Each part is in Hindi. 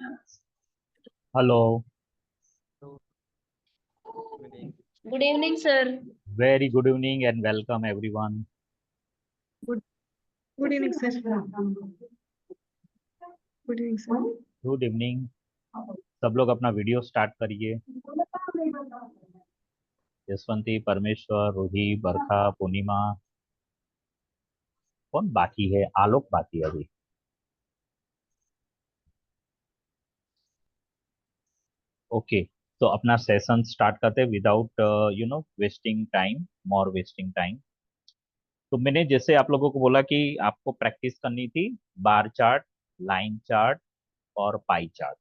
हेलो। तो evening. Good evening sir. Very good evening and welcome everyone. Good good evening sir. Good evening sir. Good evening. सब लोग अपना वीडियो स्टार्ट करिए। यशवंती, परमेश्वर, रूही, बरखा, पूर्णिमा, कौन बाकी है? आलोक बाकी है अभी। ओके, तो अपना सेशन स्टार्ट करते विदाउट वेस्टिंग टाइम, मोर वेस्टिंग टाइम। तो मैंने जैसे आप लोगों को बोला कि आपको प्रैक्टिस करनी थी बार चार्ट, लाइन चार्ट और पाई चार्ट।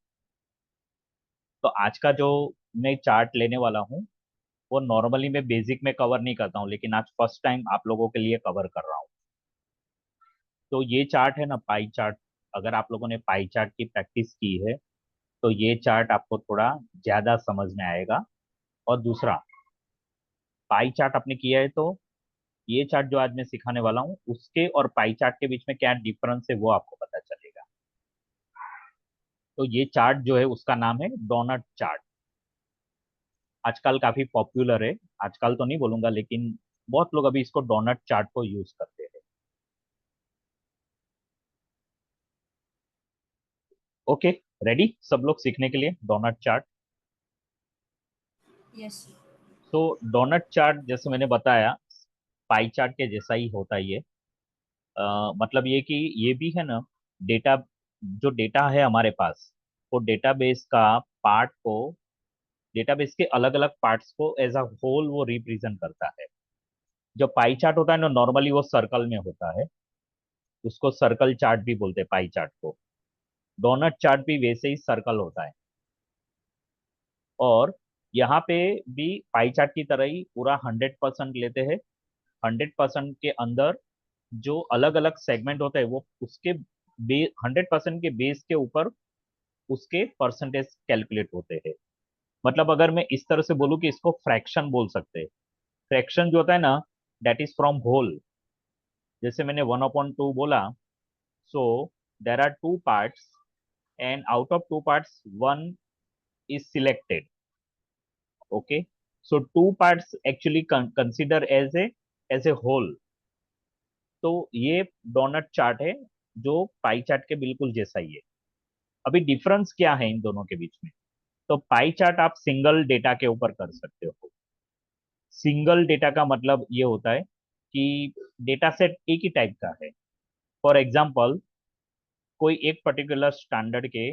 तो आज का जो मैं चार्ट लेने वाला हूँ वो नॉर्मली मैं बेसिक में कवर नहीं करता हूँ, लेकिन आज फर्स्ट टाइम आप लोगों के लिए कवर कर रहा हूँ। तो ये चार्ट है ना, पाई चार्ट। अगर आप लोगों ने पाई चार्ट की प्रैक्टिस की है तो ये चार्ट आपको थोड़ा ज्यादा समझ में आएगा। और दूसरा, पाई चार्ट आपने किया है तो ये चार्ट जो आज मैं सिखाने वाला हूँ उसके और पाई चार्ट के बीच में क्या डिफरेंस है वो आपको पता चलेगा। तो ये चार्ट जो है उसका नाम है डोनट चार्ट। आजकल काफी पॉपुलर है। आजकल तो नहीं बोलूंगा, लेकिन बहुत लोग अभी इसको डोनट चार्ट को यूज करते हैं। ओके, रेडी सब लोग सीखने के लिए डोनट चार्ट। यस। तो डोनट चार्ट जैसे मैंने बताया पाई चार्ट के जैसा ही होता है ये। मतलब ये कि ये भी है ना, डेटा, जो डेटा है हमारे पास वो डेटाबेस का पार्ट को, डेटाबेस के अलग अलग पार्ट्स को एज अ होल वो रिप्रेजेंट करता है। जो पाई चार्ट होता है ना, नॉर्मली वो सर्कल में होता है, उसको सर्कल चार्ट भी बोलते हैं पाई चार्ट को। डोनट चार्ट भी वैसे ही सर्कल होता है। और यहाँ पे भी पाई चार्ट की तरह ही पूरा 100% लेते हैं। 100% के अंदर जो अलग अलग सेगमेंट होते हैं वो उसके 100% के बेस के ऊपर उसके परसेंटेज कैलकुलेट होते हैं। मतलब अगर मैं इस तरह से बोलूँ कि इसको फ्रैक्शन बोल सकते हैं। फ्रैक्शन जो होता है ना, दैट इज फ्रॉम होल। जैसे मैंने 1/2 बोला, so there are two parts and out of two parts one is selected. Okay, so two parts actually consider as a whole. तो ये डोनट चार्ट है जो पाई चार्ट के बिल्कुल जैसा ही है। अभी डिफरेंस क्या है इन दोनों के बीच में? तो पाई चार्ट आप सिंगल डेटा के ऊपर कर सकते हो। सिंगल डेटा का मतलब ये होता है कि डेटा सेट एक ही टाइप का है। फॉर एग्जाम्पल, कोई एक पर्टिकुलर स्टैंडर्ड के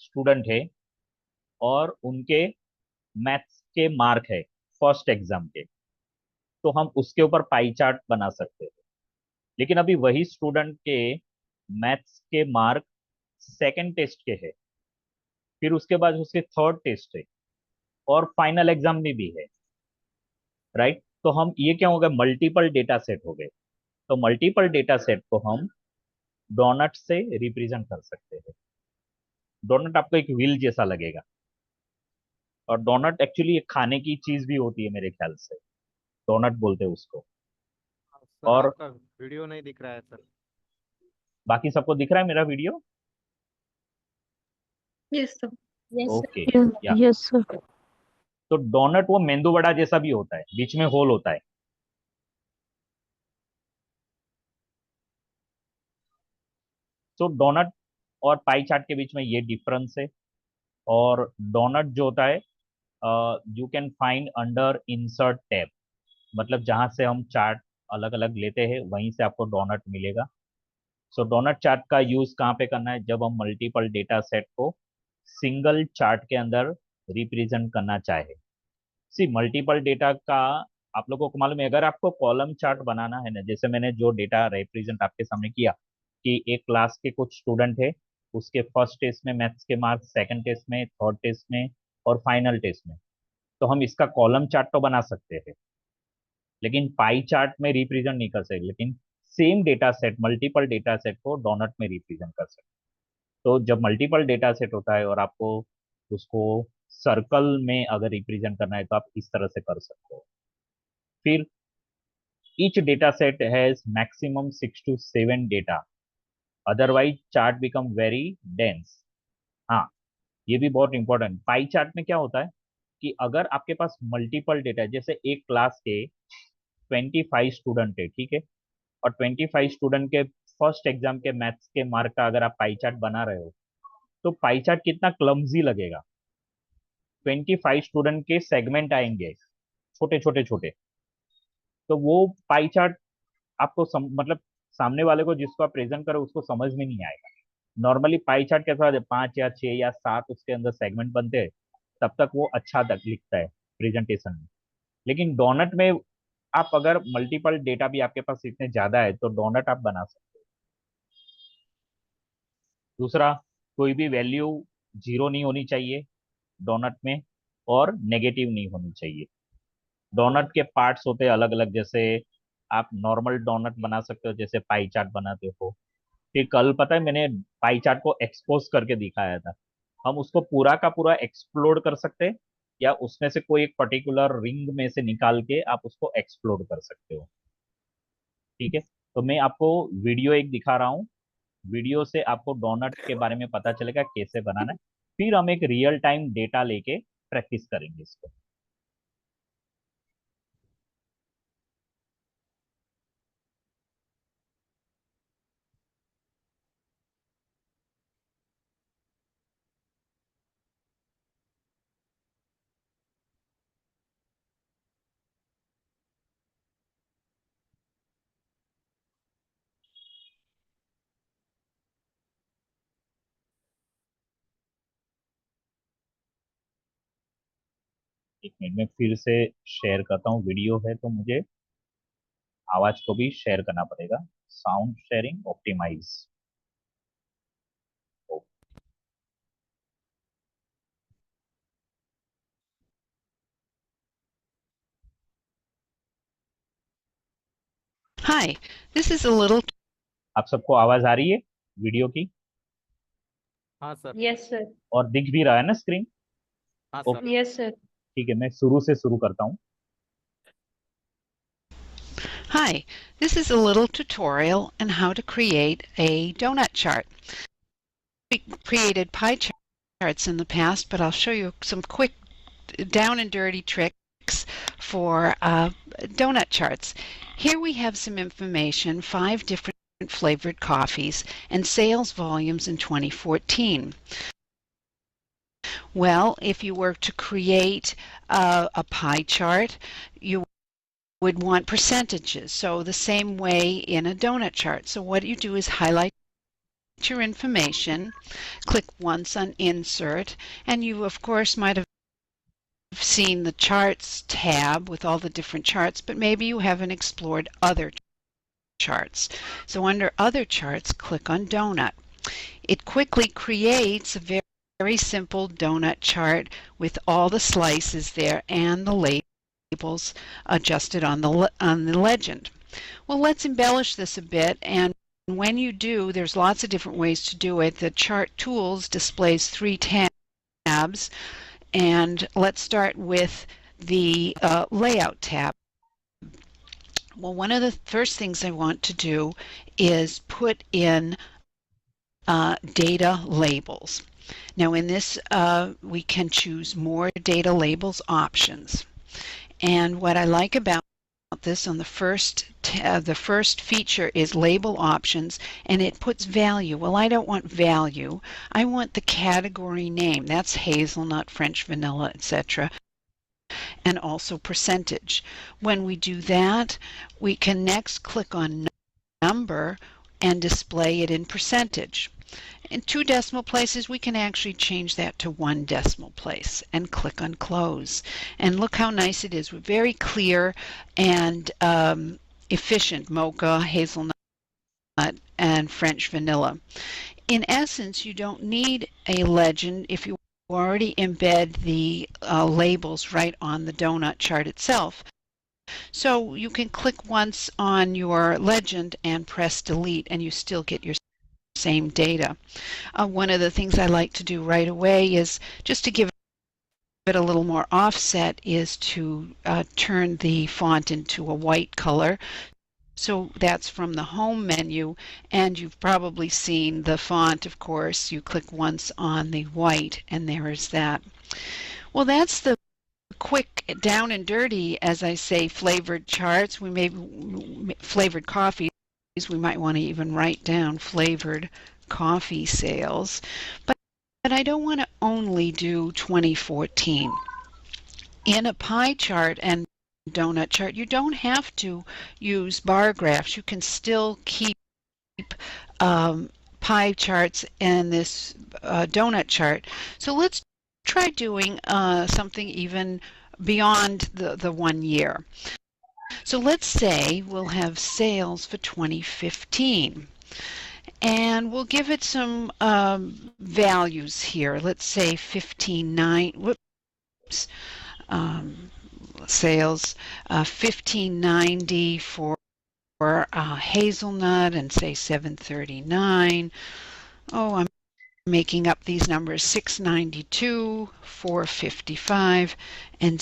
स्टूडेंट है और उनके मैथ्स के मार्क है फर्स्ट एग्जाम के, तो हम उसके ऊपर पाई चार्ट बना सकते हैं। लेकिन अभी वही स्टूडेंट के मैथ्स के मार्क सेकंड टेस्ट के है, फिर उसके बाद उसके थर्ड टेस्ट है, और फाइनल एग्जाम में भी है। राइट, तो हम ये क्या हो गए, मल्टीपल डेटा सेट हो गए। तो मल्टीपल डेटा सेट को हम डोनट से रिप्रेजेंट कर सकते हैं। डोनट आपको एक व्हील जैसा लगेगा, और डोनट एक्चुअली एक खाने की चीज भी होती है मेरे ख्याल से। डोनट बोलते हैं उसको। सर और आपका वीडियो नहीं दिख रहा है सर। बाकी सबको दिख रहा है मेरा video? Yes sir. Yes okay, sir. या यस सर। तो डोनट वो मेंदू वड़ा जैसा भी होता है, बीच में होल होता है। तो डोनट और पाई चार्ट के बीच में ये डिफरेंस है। और डोनट जो होता है, you can find under insert tab. मतलब जहां से हम चार्ट अलग अलग लेते हैं वहीं से आपको डोनट मिलेगा। सो डोनट चार्ट का यूज कहाँ पे करना है? जब हम मल्टीपल डेटा सेट को सिंगल चार्ट के अंदर रिप्रेजेंट करना चाहे। सी मल्टीपल डेटा का आप लोगों को मालूम है, अगर आपको कॉलम चार्ट बनाना है ना, जैसे मैंने जो डेटा रिप्रेजेंट आपके सामने किया कि एक क्लास के कुछ स्टूडेंट है, उसके फर्स्ट टेस्ट में मैथ्स के मार्क्स, सेकंड टेस्ट में, थर्ड टेस्ट में और फाइनल टेस्ट में, तो हम इसका कॉलम चार्ट तो बना सकते हैं, लेकिन पाई चार्ट में रिप्रेजेंट नहीं कर सकते। लेकिन same data set, multiple data set को डोनट में रिप्रेजेंट कर सकते। तो जब मल्टीपल डेटा सेट होता है और आपको उसको सर्कल में अगर रिप्रेजेंट करना है तो आप इस तरह से कर सकते हो। फिर each data set has maximum 6 to 7 data, otherwise chart become very dense. हाँ, ये भी बहुत इंपॉर्टेंट। पाई चार्ट में क्या होता है कि अगर आपके पास मल्टीपल डेटा है, जैसे एक क्लास के 25 स्टूडेंट है, ठीक है, और 25 स्टूडेंट के फर्स्ट एग्जाम के मैथ्स के मार्क का अगर आप पाई चार्ट बना रहे हो, तो पाई चार्ट कितना क्लमजी लगेगा। 25 स्टूडेंट के सेगमेंट आएंगे, छोटे छोटे छोटे, तो वो पाई चार्ट आपको मतलब सामने वाले को जिसको आप प्रेजेंट करो उसको समझ में नहीं आएगा। नॉर्मली पाई चार्ट कैसा होता है, 5 या 6 या 7 उसके अंदर सेगमेंट बनते हैं, तब तक वो अच्छा तक लिखता है प्रेजेंटेशन में। लेकिन डोनट में आप अगर मल्टीपल डेटा भी आपके पास इतने ज्यादा है तो डोनट आप बना सकते हो। दूसरा, कोई भी वैल्यू जीरो नहीं होनी चाहिए डोनट में, और नेगेटिव नहीं होनी चाहिए। डोनट के पार्ट्स होते हैं अलग अलग, जैसे आप नॉर्मल डोनट बना सकते हो, जैसे पाई चार्ट बनाते हो। फिर कल पता है मैंने पाई चार्ट को एक्सपोज करके दिखाया था। हम उसको पूरा का पूरा एक्सप्लोड कर सकते हैं, या उसमें से कोई एक पर्टिकुलर रिंग में से निकाल के आप उसको एक्सप्लोड कर सकते हो। ठीक है, तो मैं आपको वीडियो एक दिखा रहा हूँ। वीडियो से आपको डोनट के बारे में पता चलेगा कैसे बनाना है। फिर हम एक रियल टाइम डेटा लेके प्रैक्टिस करेंगे इसको। एक मिनट में फिर से शेयर करता हूँ। वीडियो है तो मुझे आवाज को भी शेयर करना पड़ेगा। Sound sharing optimise. Hi, this is a little. आप सबको आवाज आ रही है वीडियो की? हाँ सर। Yes, sir. और दिख भी रहा है ना स्क्रीन? हाँ ओके, सर। Yes, sir. ठीक है, मैं शुरू से शुरू करता हूँ। Hi, this is a little tutorial on how to create a donut chart. We created pie charts in the past, but I'll show you some quick down and dirty tricks for donut charts. Here we have some information, 5 different flavored coffees and sales volumes in 2014. Well, if you were to create a pie chart, you would want percentages. So the same way in a donut chart. So what you do is highlight your information, click once on Insert, and you of course might have seen the Charts tab with all the different charts, but maybe you haven't explored other charts. So under Other Charts, click on Donut. It quickly creates a very simple donut chart with all the slices there and the labels adjusted on the legend. Well, let's embellish this a bit, and when you do, there's lots of different ways to do it. The Chart Tools displays 3 tabs, and let's start with the Layout tab. Well, one of the first things I want to do is put in data labels. Now in this, we can choose more data labels options. And what I like about this on the first feature is label options, and it puts value. Well, I don't want value. I want the category name. That's hazelnut, French vanilla, etc. And also percentage. When we do that, we can next click on number and display it in percentage. In 2 decimal places, we can actually change that to 1 decimal place and click on Close. And look how nice it is. Very clear and efficient. Mocha, hazelnut, and French vanilla. In essence, you don't need a legend if you already embed the labels right on the donut chart itself. So you can click once on your legend and press delete, and you still get your same data. One of the things I like to do right away is just to give it a little more offset is to turn the font into a white color So that's from the home menu, and you've probably seen the font, of course. You click once on the white, and there is that. Well, that's the quick down and dirty, as I say, flavored charts. We may flavored coffees. We might want to even write down flavored coffee sales. But I don't want to only do 2014. In a pie chart and donut chart, you don't have to use bar graphs. You can still keep pie charts and this donut chart. So let's try doing something even beyond the 1 year. So let's say we'll have sales for 2015. And we'll give it some values here. Let's say 15.9. Whoops. Sales 15.90 for hazelnut, and say 7.39. Oh, I'm making up these numbers. 6.92, 4.55, and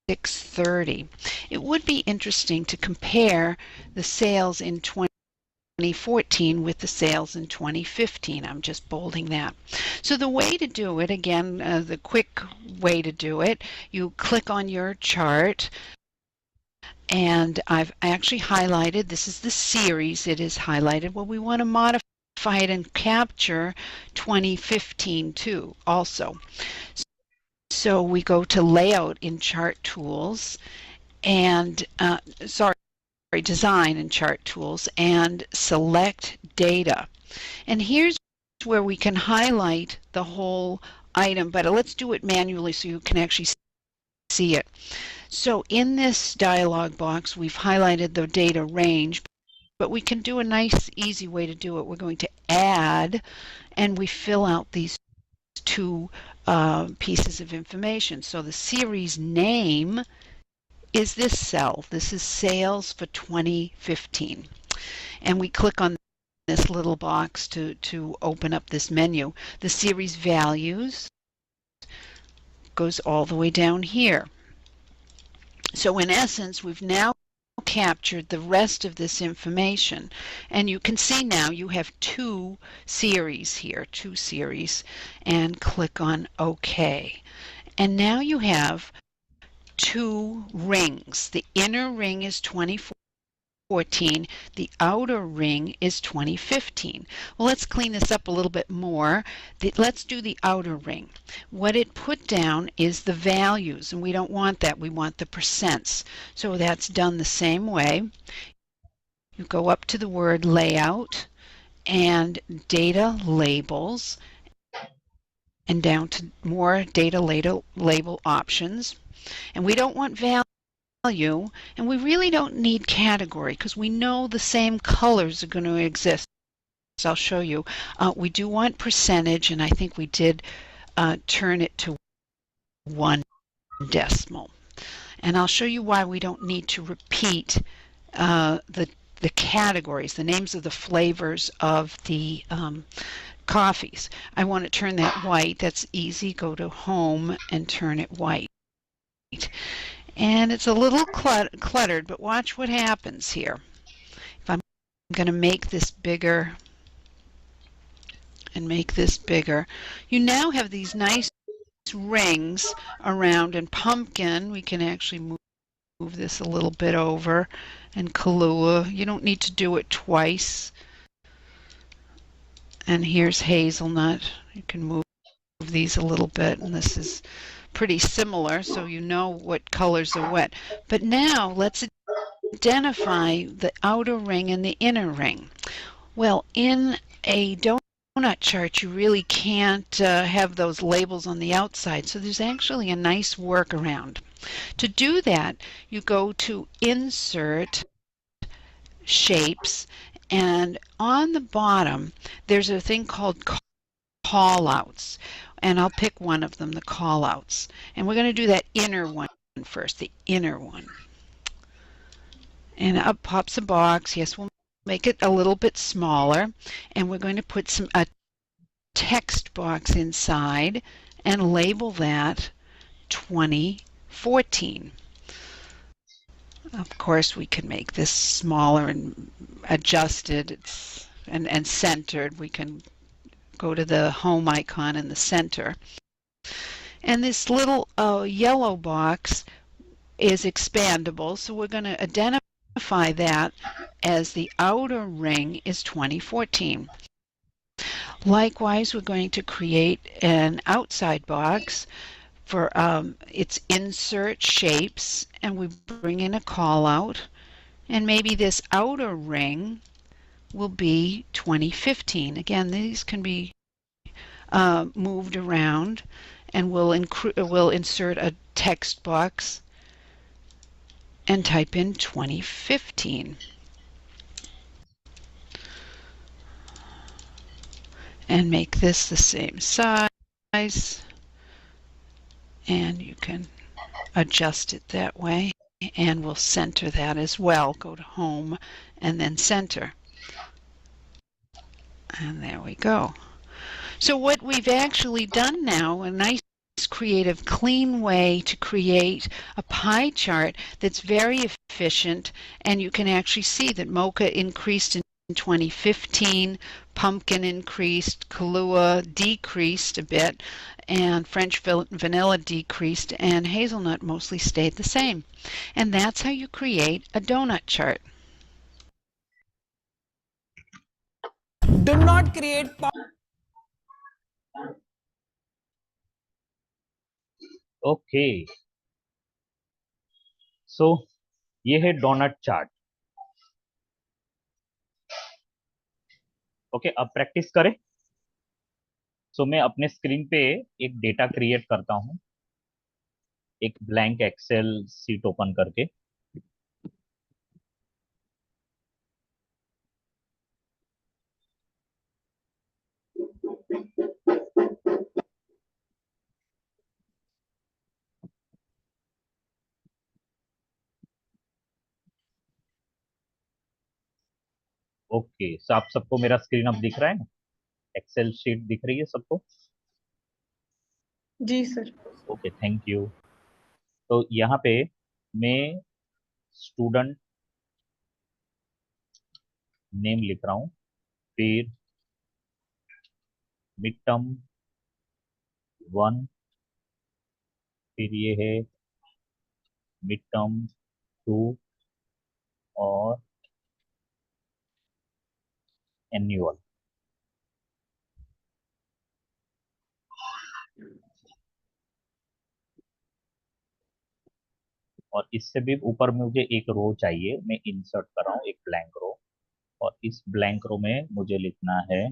6.30. It would be interesting to compare the sales in 2014 with the sales in 2015. I'm just bolding that. So the way to do it, again, the quick way to do it, you click on your chart, and I've actually highlighted, this is the series, it is highlighted. Well, we want to modify it and capture 2015 too, also. So we go to Layout in Chart Tools, and Design and Chart Tools, and select Data. And here's where we can highlight the whole item, but let's do it manually so you can actually see it. So in this dialog box, we've highlighted the data range, but we can do a nice, easy way to do it. We're going to add, and we fill out these two pieces of information. So the series name is this cell. This is sales for 2015. And we click on this little box to open up this menu. The series values goes all the way down here. So in essence, we've now captured the rest of this information, and you can see now you have two series here, and click on OK. And now you have two rings. The inner ring is 2014, the outer ring is 2015. Well, let's clean this up a little bit more. Let's do the outer ring. What it put down is the values, and we don't want that. We want the percents. So that's done the same way. You go up to the word Layout and Data Labels, and down to more Data Label options. And we don't want value, and we really don't need category because we know the same colors are going to exist. So I'll show you. We do want percentage, and I think we did turn it to 1 decimal. And I'll show you why we don't need to repeat the categories, the names of the flavors of the coffees. I want to turn that white. That's easy. Go to Home and turn it white. And it's a little cluttered, but watch what happens here. If I'm going to make this bigger and make this bigger, you now have these nice rings around. And pumpkin, we can actually move this a little bit over, and Kahlua, you don't need to do it twice. And here's hazelnut. You can move these a little bit, and this is pretty similar, so you know what colors are what. But now let's identify the outer ring and the inner ring. Well, in a donut chart, you really can't have those labels on the outside, so there's actually a nice workaround. To do that, you go to Insert, Shapes, and on the bottom there's a thing called callouts, and I'll pick one of them, the callouts, and we're going to do that inner one first, the inner one. And up pops a box. Yes, we'll make it a little bit smaller, and we're going to put a text box inside and label that 2014. Of course, we can make this smaller and adjusted. It's and centered. We can go to the home icon in the center. And this little yellow box is expandable, so we're going to identify that as the outer ring is 2014. Likewise, we're going to create an outside box for its insert shapes, and we bring in a call out, and maybe this outer ring will be 2015. Again, these can be moved around, and we'll insert a text box and type in 2015. And make this the same size, and you can adjust it that way, and we'll center that as well. Go to home and then center, and there we go. So what we've actually done now, a nice creative clean way to create a pie chart that's very efficient, and you can actually see that mocha increased in 2015, pumpkin increased, Kahlua decreased a bit, and French vanilla decreased, and hazelnut mostly stayed the same. And that's how you create a donut chart. Do not create okay, so ये है डोनट चार्ट। ओके, अब प्रैक्टिस करें। सो मैं अपने स्क्रीन पे एक डेटा क्रिएट करता हूं, एक ब्लैंक एक्सेल सीट ओपन करके। ओके, सो आप सबको मेरा स्क्रीन अब दिख रहा है ना? एक्सेल शीट दिख रही है सबको? जी सर। Okay, thank you. तो यहाँ पे मैं स्टूडेंट नेम लिख रहा हूँ, फिर मिड टर्म 1, फिर ये है मिड टर्म 2 और एनुअल। और इससे भी ऊपर में मुझे एक रो चाहिए, मैं इंसर्ट कर रहा हूँ एक ब्लैंक रो, और इस ब्लैंक रो में मुझे लिखना है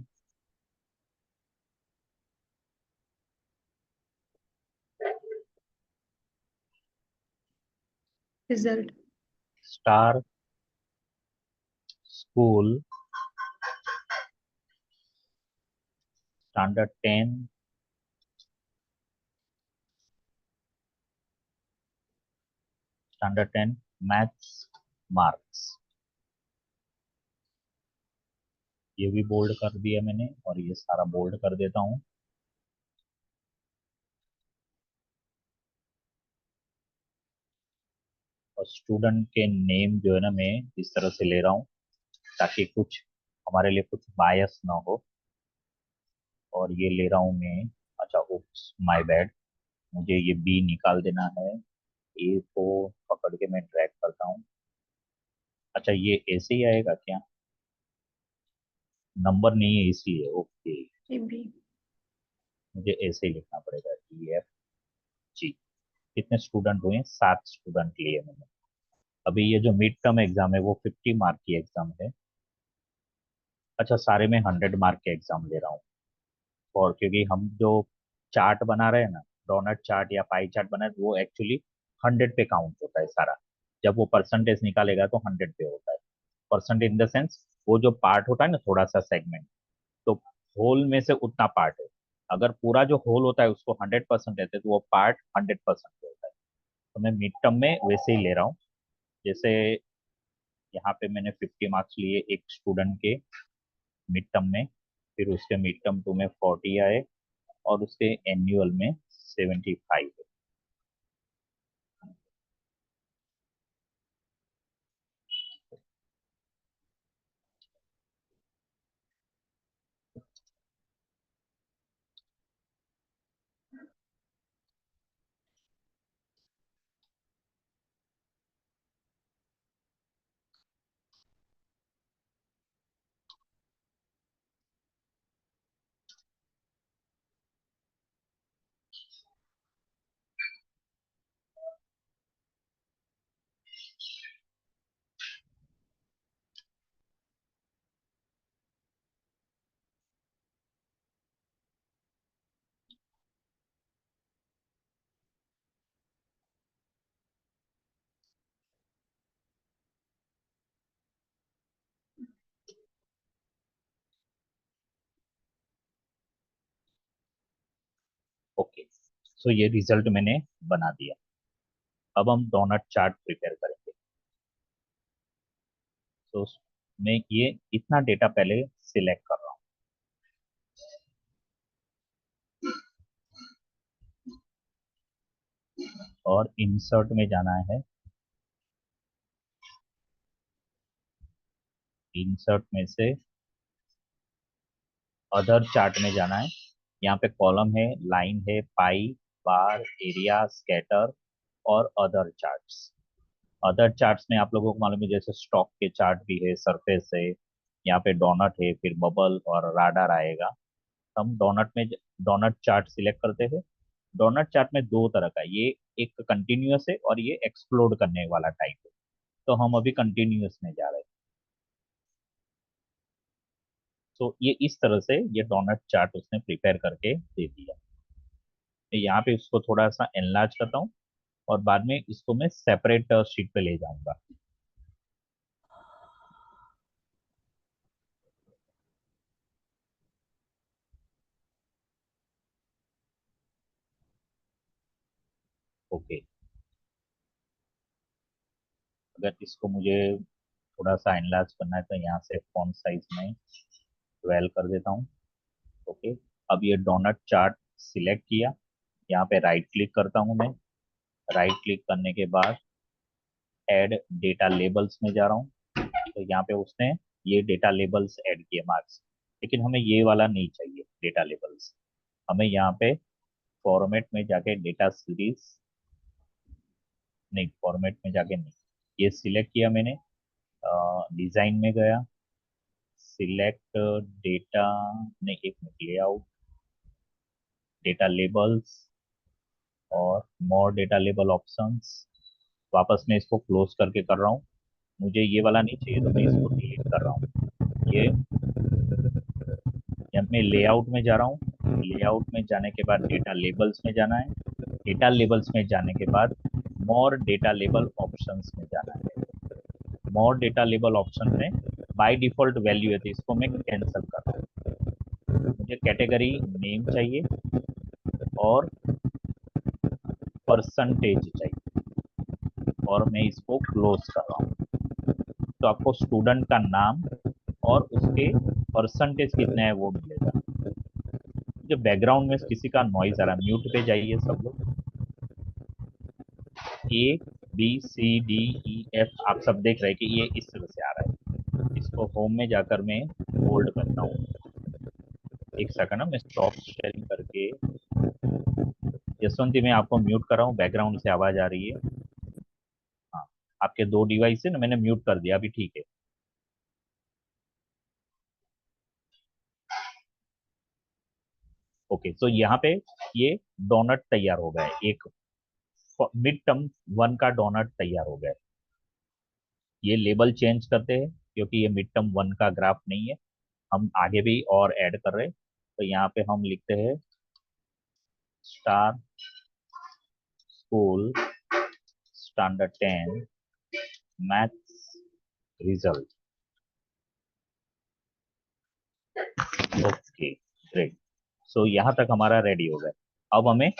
result. Star school standard 10 standard 10 maths marks. ये भी बोल्ड कर दिया मैंने, और ये सारा बोल्ड कर देता हूँ। और स्टूडेंट के नेम जो है ना, मैं इस तरह से ले रहा हूँ ताकि कुछ हमारे लिए कुछ बायस ना हो। और ये ले रहा हूँ मैं, अच्छा उप्स माय बैड, मुझे ये बी निकाल देना है। ए को पकड़ के मैं ड्रैग करता हूँ। अच्छा, ये ऐसे ही आएगा क्या? नंबर नहीं है इसलिए, ओके, ए बी। मुझे ऐसे ही लिखना पड़ेगा, ई एफ जी। कितने स्टूडेंट हुए? 7 स्टूडेंट लिए मैंने। अभी ये जो मिड टर्म एग्जाम है वो 50 मार्क की एग्जाम है। अच्छा, सारे में 100 मार्क के एग्जाम ले रहा हूँ। और क्योंकि हम जो चार्ट बना रहे हैं ना, डोनट चार्ट या पाई चार्ट बना रहे हैं, वो एक्चुअली 100 पे काउंट होता है सारा। जब वो परसेंटेज निकालेगा तो 100 पे होता है। परसेंट इन द सेंस, वो जो पार्ट होता है ना, थोड़ा सा सेगमेंट, तो होल में से उतना पार्ट है। अगर पूरा जो होल होता है उसको 100% लेते हैं तो वो पार्ट 100% पे होता है। तो मैं मिड टर्म में वैसे ही ले रहा हूँ। जैसे यहाँ पे मैंने 50 मार्क्स लिए एक स्टूडेंट के मिड टर्म में, फिर उसके मिड टर्म 2 में 40 आए, और उसके एनुअल में 75 है। सो ये रिजल्ट मैंने बना दिया। अब हम डोनट चार्ट प्रिपेयर करेंगे। तो मैं ये इतना डेटा पहले सिलेक्ट कर रहा हूँ। और इंसर्ट में जाना है। इंसर्ट में से अदर चार्ट में जाना है। यहाँ पे कॉलम है, लाइन है, पाई, बार, एरिया, स्कैटर और अदर चार्ट्स। अदर चार्ट्स में आप लोगों को मालूम है जैसे स्टॉक के चार्ट भी है, सरफेस है, यहाँ पे डोनट है, फिर बबल और राडार आएगा। हम डोनट चार्ट सिलेक्ट करते हैं। डोनट चार्ट में दो तरह का, ये एक कंटिन्यूअस है और ये एक्सप्लोड करने वाला टाइप है। तो हम अभी कंटिन्यूअस में जा रहे हैं। तो ये इस तरह से ये डोनट चार्ट उसने प्रिपेयर करके दे दिया। मैं यहाँ पे इसको थोड़ा सा एनलार्ज करता हूँ और बाद में इसको मैं सेपरेट शीट पे ले जाऊंगा। ओके, अगर इसको मुझे थोड़ा सा एनलार्ज करना है तो यहाँ से फॉन्ट साइज में 12 कर देता हूँ। ओके, अब ये डोनट चार्ट सिलेक्ट किया, यहाँ पे राइट क्लिक करता हूँ मैं। राइट क्लिक करने के बाद ऐड डेटा लेबल्स में जा रहा हूँ। तो यहाँ पे उसने ये डेटा लेबल्स ऐड किए मार्क्स, लेकिन हमें ये वाला नहीं चाहिए डेटा लेबल्स। हमें यहाँ पे फॉर्मेट में जाके डेटा सीरीज, नहीं फॉर्मेट में जाके नहीं, ये सिलेक्ट किया मैंने। डिजाइन में गया, सिलेक्ट डेटा, नहीं एक मिनट, लेआउट, डेटा लेबल्स और मोर डेटा लेबल ऑप्शंस। वापस मैं इसको क्लोज करके कर रहा हूँ। मुझे ये वाला नहीं चाहिए तो मैं इसको डिलीट कर रहा हूँ। ये जब मैं लेआउट में जा रहा हूँ, लेआउट में जाने के बाद डेटा लेबल्स में जाना है। डेटा लेबल्स में जाने के बाद मोर डेटा लेबल ऑप्शंस में जाना है। मोर डेटा लेबल ऑप्शन में बाय डिफॉल्ट वैल्यू है तो इसको मैं कैंसिल कर रहा हूँ। मुझे कैटेगरी नेम चाहिए और परसेंटेज चाहिए और मैं इसको क्लोज कर रहा हूँ। तो आपको स्टूडेंट का नाम और उसके परसेंटेज कितना है वो मिलेगा। जो बैकग्राउंड में किसी का नॉइज आ रहा है, म्यूट पे जाइए सब लोग। A B C D E F आप सब देख रहे हैं कि ये इस तरह से आ रहा है। इसको होम में जाकर मैं होल्ड करता हूँ। एक सेकंड ना, मैं स्टॉप शेयरिंग करके, जसवंती मैं आपको म्यूट कर रहा हूँ, बैकग्राउंड से आवाज आ रही है। हाँ, आपके दो डिवाइस है ना, मैंने म्यूट कर दिया, अभी ठीक है। ओके, तो यहाँ पे ये डोनट तैयार हो गया है, एक मिड टर्म 1 का डोनट तैयार हो गया है। ये लेबल चेंज करते हैं क्योंकि ये मिड टर्म 1 का ग्राफ नहीं है, हम आगे भी और ऐड कर रहे हैं। तो यहाँ पे हम लिखते हैं star school standard 10 maths result. Okay great, so यहाँ तक हमारा रेडी हो गया। अब हमें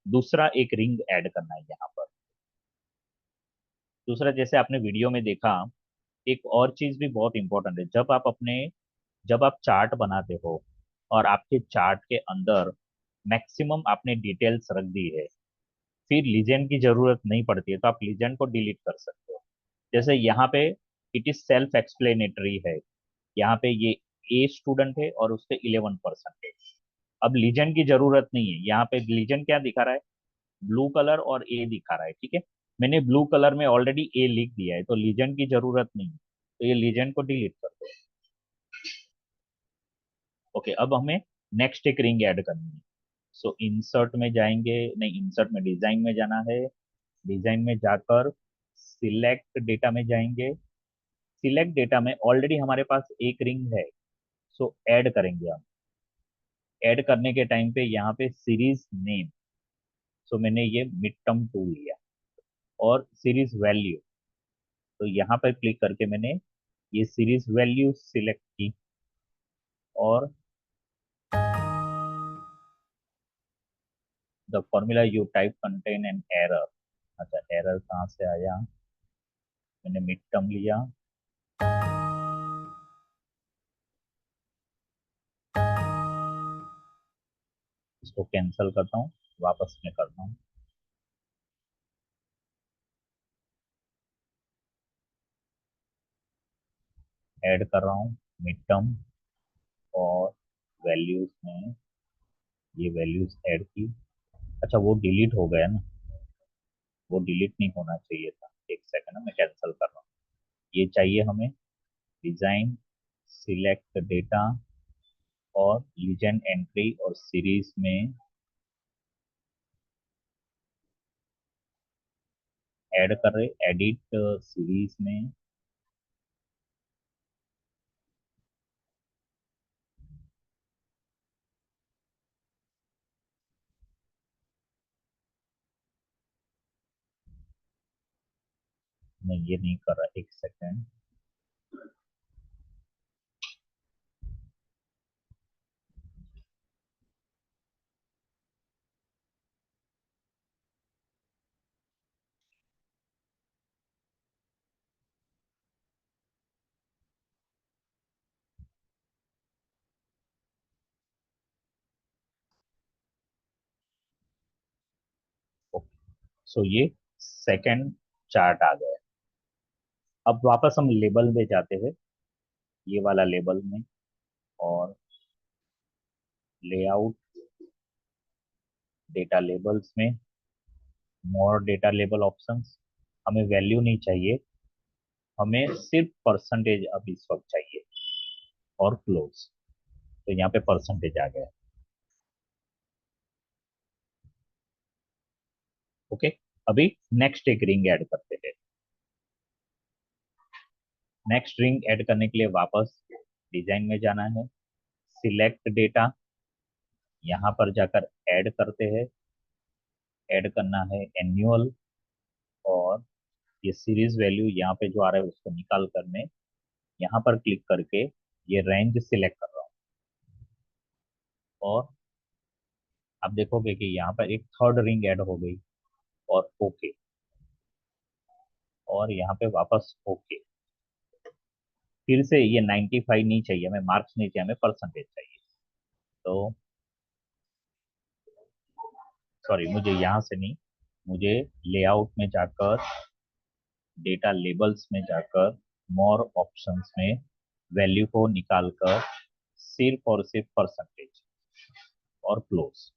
दूसरा एक रिंग ऐड करना है यहाँ पर। दूसरा, जैसे आपने वीडियो में देखा, एक और चीज भी बहुत इंपॉर्टेंट है। जब आप चार्ट बनाते हो और आपके चार्ट के अंदर मैक्सिमम आपने डिटेल्स रख दी है, फिर लीजेंड की जरूरत नहीं पड़ती है तो आप लीजेंड को डिलीट कर सकते हो। जैसे यहाँ पे इट इज सेल्फ एक्सप्लेनेटरी है, यहाँ पे ये ए स्टूडेंट है और उसके 11%। अब लीजेंड की जरूरत नहीं है। यहाँ पे लीजेंड क्या दिखा रहा है, ब्लू कलर और ए दिखा रहा है, ठीक है। मैंने ब्लू कलर में ऑलरेडी ए लिख दिया है तो लीजेंड की जरूरत नहीं है, तो ये लीजेंड को डिलीट कर दो। ओके, अब हमें नेक्स्ट एक रिंग ऐड करनी है। सो इंसर्ट में जाएंगे, नहीं इंसर्ट में डिजाइन में जाना है। डिजाइन में जाकर सिलेक्ट डेटा में जाएंगे। सिलेक्ट डेटा में ऑलरेडी हमारे पास एक रिंग है, सो ऐड करेंगे हम। ऐड करने के टाइम पे यहाँ पे सीरीज नेम, सो मैंने ये मिड टर्म 2 लिया और सीरीज वैल्यू, तो यहाँ पर क्लिक करके मैंने ये सीरीज वैल्यू सिलेक्ट की और the formula you type contain an error. अच्छा, एरर कहाँ से आया? मैंने मिड टर्म लिया, इसको कैंसिल करता हूँ, वापस में करता हूँ। ऐड कर रहा हूँ मिड टर्म, और वैल्यूज में ये वैल्यूज ऐड की। अच्छा, वो डिलीट हो गया ना, वो डिलीट नहीं होना चाहिए था। एक सेकंड, मैं कैंसिल कर रहा हूँ। ये चाहिए हमें डिजाइन, सिलेक्ट डेटा, और लीजेंड एंट्री और सीरीज में ऐड कर रहे, एडिट सीरीज में नहीं, ये नहीं कर रहा। एक सेकंड, सो ये सेकंड चार्ट आ गया। अब वापस हम लेबल में जाते हैं, ये वाला लेबल में, और लेआउट, डेटा लेबल्स में, मोर डेटा लेबल ऑप्शंस। हमें वैल्यू नहीं चाहिए, हमें सिर्फ परसेंटेज अब इस वक्त चाहिए, और क्लोज। तो यहाँ पे परसेंटेज आ गया। ओके, अभी नेक्स्ट एक रिंग ऐड करते हैं। नेक्स्ट रिंग ऐड करने के लिए वापस डिजाइन में जाना है, सिलेक्ट डेटा, यहाँ पर जाकर ऐड करते हैं। ऐड करना है एनुअल, और ये सीरीज वैल्यू यहाँ पे जो आ रहा है उसको निकाल कर मैं यहाँ पर क्लिक करके ये रेंज सिलेक्ट कर रहा हूँ। और आप देखोगे कि यहाँ पर एक थर्ड रिंग ऐड हो गई, और ओके, और यहाँ पे वापस ओके। फिर से ये 95 नहीं चाहिए हमें, मार्क्स नहीं चाहिए हमें, परसेंटेज चाहिए। तो सॉरी, मुझे यहाँ से नहीं, मुझे लेआउट में जाकर, डेटा लेबल्स में जाकर, मोर ऑप्शंस में वैल्यू को निकालकर सिर्फ और सिर्फ परसेंटेज, और क्लोज।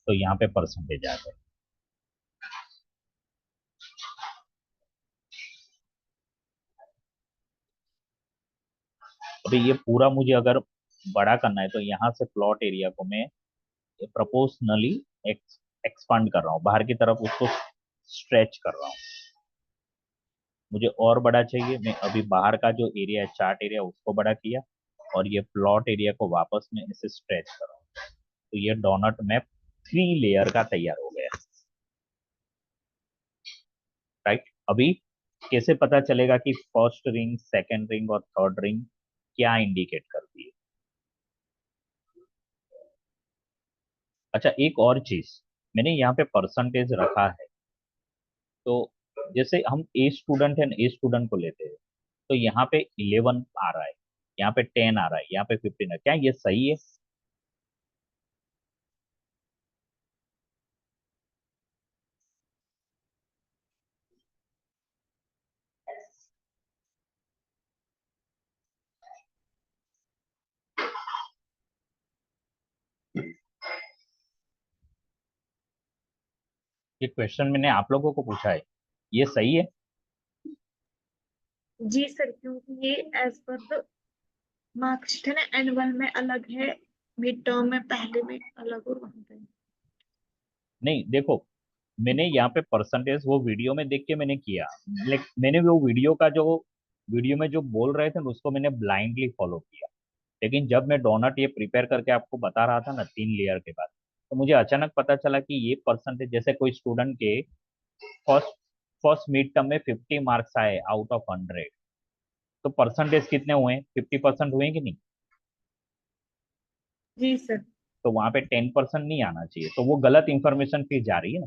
तो यहाँ पे परसेंटेज आ गए। अभी ये पूरा मुझे अगर बड़ा करना है तो यहाँ से प्लॉट एरिया को मैं प्रोपोर्शनली एक्सपांड कर रहा हूँ, बाहर की तरफ उसको स्ट्रेच कर रहा हूँ। मुझे और बड़ा चाहिए, मैं अभी बाहर का जो एरिया है, चार्ट एरिया, उसको बड़ा किया, और ये प्लॉट एरिया को वापस में इसे स्ट्रेच कर रहा हूँ। तो ये डोनट मैप 3 लेयर का तैयार हो गया। राइट, अभी कैसे पता चलेगा कि फर्स्ट रिंग, सेकेंड रिंग और थर्ड रिंग क्या इंडिकेट करती है? अच्छा, एक और चीज, मैंने यहाँ पे परसेंटेज रखा है। तो जैसे हम ए स्टूडेंट है, ए स्टूडेंट को लेते हैं, तो यहाँ पे 11 आ रहा है, यहाँ पे 10 आ रहा है, यहाँ पे 15 है, क्या ये सही है? ये क्वेश्चन मैंने आप लोगों को पूछा है, ये सही है? जी सर, क्योंकि ये एज पर द मार्क्स थे ना, एनुअल में अलग है, मिड टर्म में पहले में अलग, और वहां पे। नहीं देखो, मैंने यहाँ पे परसेंटेज वो वीडियो में देख के मैंने किया, मैंने वो वीडियो का जो वीडियो में जो बोल रहे थे ना, उसको मैंने ब्लाइंडली फॉलो किया। लेकिन जब मैं डोनट ये प्रिपेयर करके आपको बता रहा था ना 3 लेयर के बाद, तो मुझे अचानक पता चला कि ये परसेंटेज, जैसे कोई स्टूडेंट के फर्स्ट फर्स्ट मिड टर्म में 50 मार्क्स आए आउट ऑफ 100, तो परसेंटेज कितने हुए? 50% हुए कि नहीं? जी सर। तो वहां पे 10% नहीं आना चाहिए, तो वो गलत इंफॉर्मेशन फिर जा रही है ना।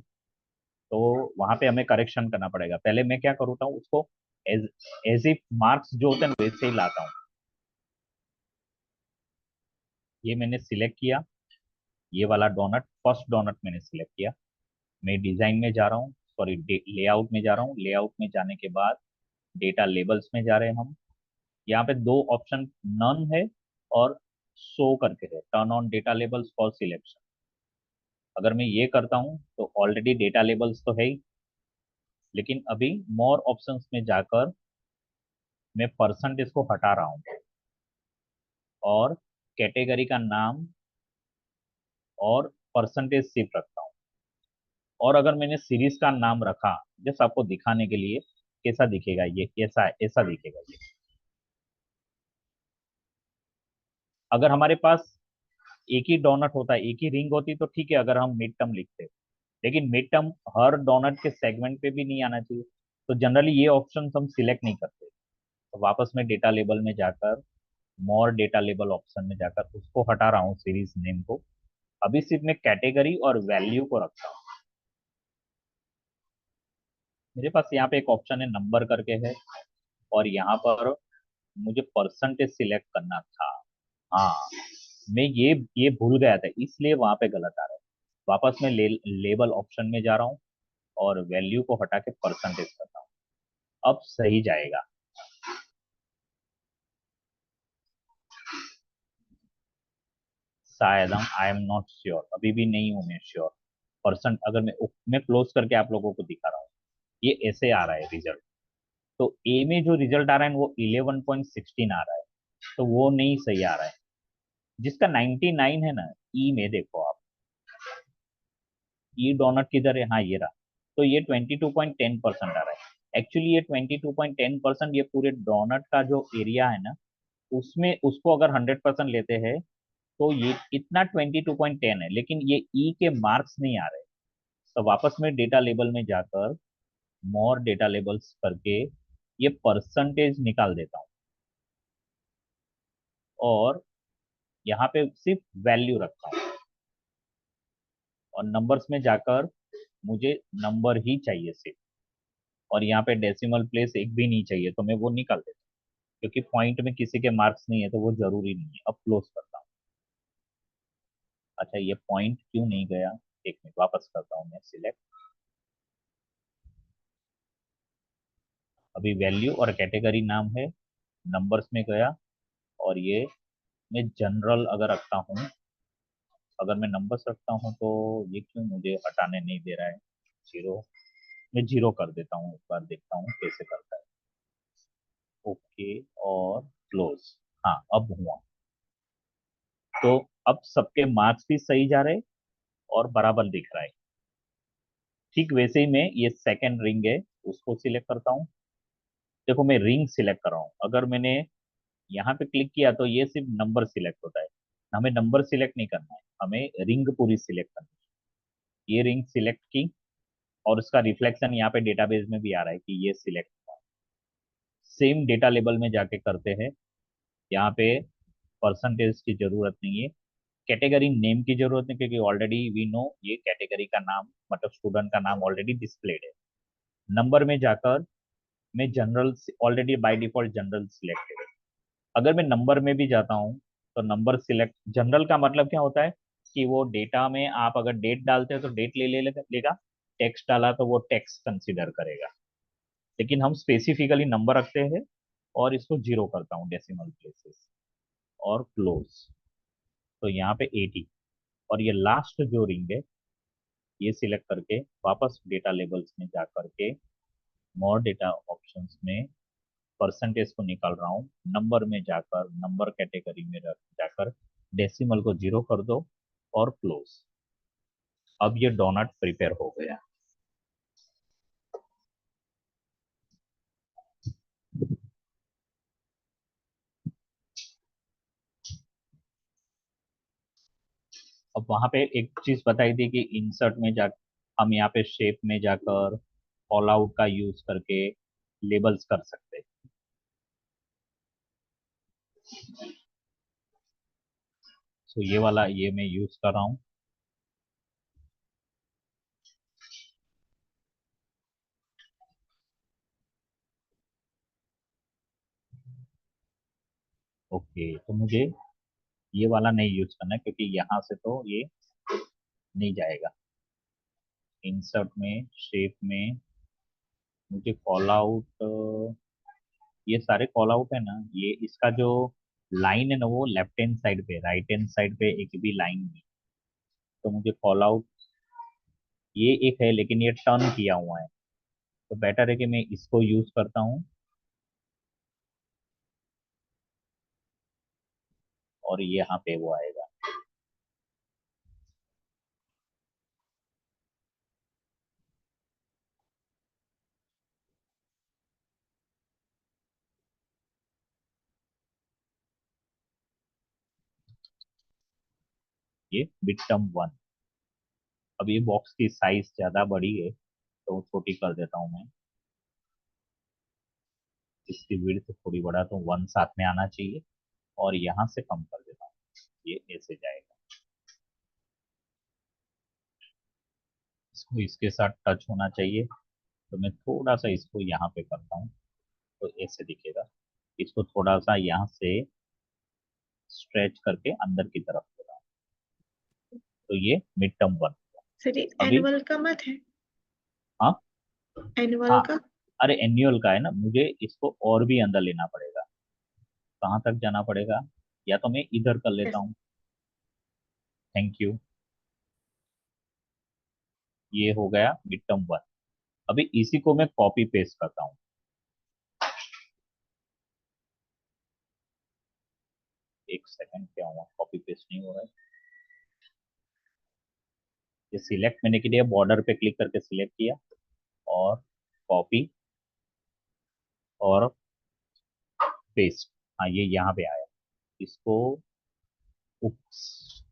तो वहां पे हमें करेक्शन करना पड़ेगा। पहले मैं क्या करता हूँ, उसको एज एज इफ मार्क्स जो होते हैं वैसे ही लाता हूँ। ये मैंने सिलेक्ट किया, ये वाला डोनट, फर्स्ट डोनट मैंने सिलेक्ट किया। मैं डिजाइन में जा रहा हूँ, सॉरी लेआउट में जा रहा हूँ। लेआउट में जाने के बाद डेटा लेबल्स में जा रहे हैं हम। यहाँ पे दो ऑप्शन नन है और शो करके है, turn on data labels for selection. अगर मैं ये करता हूँ तो ऑलरेडी डेटा लेबल्स तो है ही, लेकिन अभी मोर ऑप्शंस में जाकर मैं परसेंटेज को हटा रहा हूँ और कैटेगरी का नाम और परसेंटेज सिर्फ रखता हूँ। और अगर मैंने सीरीज का नाम रखा, जस्ट आपको दिखाने के लिए कैसा दिखेगा, ये ऐसा ऐसा दिखेगा ये। अगर हमारे पास एक ही डोनट होता, एक ही रिंग होती तो ठीक है, अगर हम मिड टर्म लिखते, लेकिन मिड टर्म हर डोनट के सेगमेंट पे भी नहीं आना चाहिए, तो जनरली ये ऑप्शन हम सिलेक्ट नहीं करते। तो वापस में डेटा लेबल में जाकर मोर डेटा लेबल ऑप्शन में जाकर उसको हटा रहा हूँ, सीरीज नेम को। अभी सिर्फ मैं कैटेगरी और वैल्यू को रखता हूँ। मेरे पास यहाँ पे एक ऑप्शन है नंबर करके है, और यहाँ पर मुझे परसेंटेज सिलेक्ट करना था। हाँ, मैं ये भूल गया था, इसलिए वहां पे गलत आ रहा है। वापस मैं लेबल ऑप्शन में जा रहा हूँ और वैल्यू को हटा के परसेंटेज करता हूँ। अब सही जाएगा। शायद आई एम नॉट श्योर, अभी भी नहीं हूं मैं श्योर। परसेंट अगर मैं क्लोज करके आप लोगों को दिखा रहा हूँ, ये ऐसे आ रहा है रिजल्ट। तो ए में जो रिजल्ट आ रहा है वो 11.16 आ रहा है, तो वो नहीं सही आ रहा है। जिसका 99 है ना, ई में देखो आप, ई डोनट किधर है, हाँ ये रहा। तो ये 22.10% आ रहा है। एक्चुअली ये 22.10% ये पूरे डोनट का जो एरिया है ना, उसमें उसको अगर 100% लेते हैं तो ये इतना 22.10 है, लेकिन ये ई के मार्क्स नहीं आ रहे। तो वापस में डेटा लेबल में जाकर मोर डेटा लेबल्स करके ये परसेंटेज निकाल देता हूँ और यहाँ पे सिर्फ वैल्यू रखता हूँ। और नंबर्स में जाकर मुझे नंबर ही चाहिए सिर्फ, और यहाँ पे डेसिमल प्लेस एक भी नहीं चाहिए, तो मैं वो निकाल देता हूँ। क्योंकि पॉइंट में किसी के मार्क्स नहीं है तो वो जरूरी नहीं है। अब क्लोज करता हूँ। अच्छा, ये पॉइंट क्यों नहीं गया, एक मिनट, वापस करता हूँ मैं सिलेक्ट। अभी वैल्यू और कैटेगरी नाम है, नंबर्स में गया, और ये मैं जनरल अगर रखता हूँ, अगर मैं नंबर्स रखता हूँ तो ये क्यों मुझे हटाने नहीं दे रहा है। जीरो, मैं जीरो कर देता हूँ, एक बार देखता हूँ कैसे करता है। ओके, और क्लोज। हाँ, अब हुआ। तो अब सबके मार्क्स भी सही जा रहे और बराबर दिख रहा है। ठीक वैसे ही मैं ये सेकंड रिंग है उसको सिलेक्ट करता हूँ। देखो मैं रिंग सिलेक्ट कर रहा हूँ, अगर मैंने यहाँ पे क्लिक किया तो ये सिर्फ नंबर सिलेक्ट होता है। हमें नंबर सिलेक्ट नहीं करना है, हमें रिंग पूरी सिलेक्ट करनी है। ये रिंग सिलेक्ट की और उसका रिफ्लेक्शन यहाँ पे डेटाबेस में भी आ रहा है कि ये सिलेक्ट हुआ। सेम डेटा लेबल में जाके करते हैं। यहाँ पे परसेंटेज की जरूरत नहीं है, कैटेगरी नेम की जरूरत नहीं, क्योंकि ऑलरेडी वी नो ये कैटेगरी का नाम, मतलब स्टूडेंट का नाम ऑलरेडी डिस्प्लेड है। नंबर में जाकर मैं general already by default general selected है। अगर मैं नंबर में भी जाता हूँ तो नंबर सिलेक्ट, जनरल का मतलब क्या होता है कि वो डेटा में आप अगर डेट डालते हो तो डेट लेगा, टेक्स्ट डाला तो वो टेक्स्ट कंसिडर करेगा। लेकिन हम स्पेसिफिकली नंबर रखते हैं और इसको जीरो करता हूँ डेसिमल प्लेसेस, और क्लोज। तो यहाँ पे 80, और ये लास्ट जो रिंग है ये सिलेक्ट करके वापस डेटा लेबल्स में जा करके मोर डेटा ऑप्शंस में परसेंटेज को निकाल रहा हूँ। नंबर में जाकर नंबर कैटेगरी में जाकर डेसिमल को जीरो कर दो और क्लोज। अब ये डोनट प्रिपेयर हो गया। अब वहां पे एक चीज बताई थी कि इंसर्ट में जा, हम यहाँ पे शेप में जाकर ऑल आउट का यूज करके लेबल्स कर सकते हैं। तो ये वाला ये मैं यूज कर रहा हूँ। ओके, तो मुझे ये वाला नहीं यूज करना है क्योंकि यहाँ से तो ये नहीं जाएगा। इंसर्ट में, शेप में मुझे कॉल आउट, ये सारे कॉल आउट है ना, ये इसका जो लाइन है ना वो लेफ्ट हैंड साइड पे, राइट हैंड साइड पे एक भी लाइन नहीं। तो मुझे कॉल आउट ये एक है लेकिन ये टर्न किया हुआ है, तो बेटर है कि मैं इसको यूज करता हूँ और ये यहाँ पे वो आएगा। ये मिड टर्म 1। अब ये बॉक्स की साइज ज्यादा बड़ी है तो छोटी कर देता हूँ मैं। इसकी विड्थ थोड़ी बड़ा, तो 1 साथ में आना चाहिए और यहाँ से कम कर देता हूँ, ये ऐसे जाएगा। इसको इसके साथ टच होना चाहिए, तो मैं थोड़ा सा इसको यहाँ पे करता हूँ तो ऐसे दिखेगा। इसको थोड़ा सा यहाँ से स्ट्रेच करके अंदर की तरफ ले रहा हूँ, तो ये मिड टर्म 1। सर ये अभी एनुअल का मत है? हाँ एनुअल हाँ, का? अरे एन्युअल का है ना, मुझे इसको और भी अंदर लेना पड़ेगा। कहाँ तक जाना पड़ेगा, या तो मैं इधर कर लेता यस। हूँ। Thank you. ये हो गया मिड टर्म 1। अभी इसी को मैं कॉपी पेस्ट करता हूँ। एक सेकंड, क्या हुआ, कॉपी पेस्ट नहीं हो रहा है। ये सिलेक्ट मैंने किया, बॉर्डर पे क्लिक करके सिलेक्ट किया और कॉपी और पेस्ट। हाँ, ये यहाँ पे आया। इसको उप्स,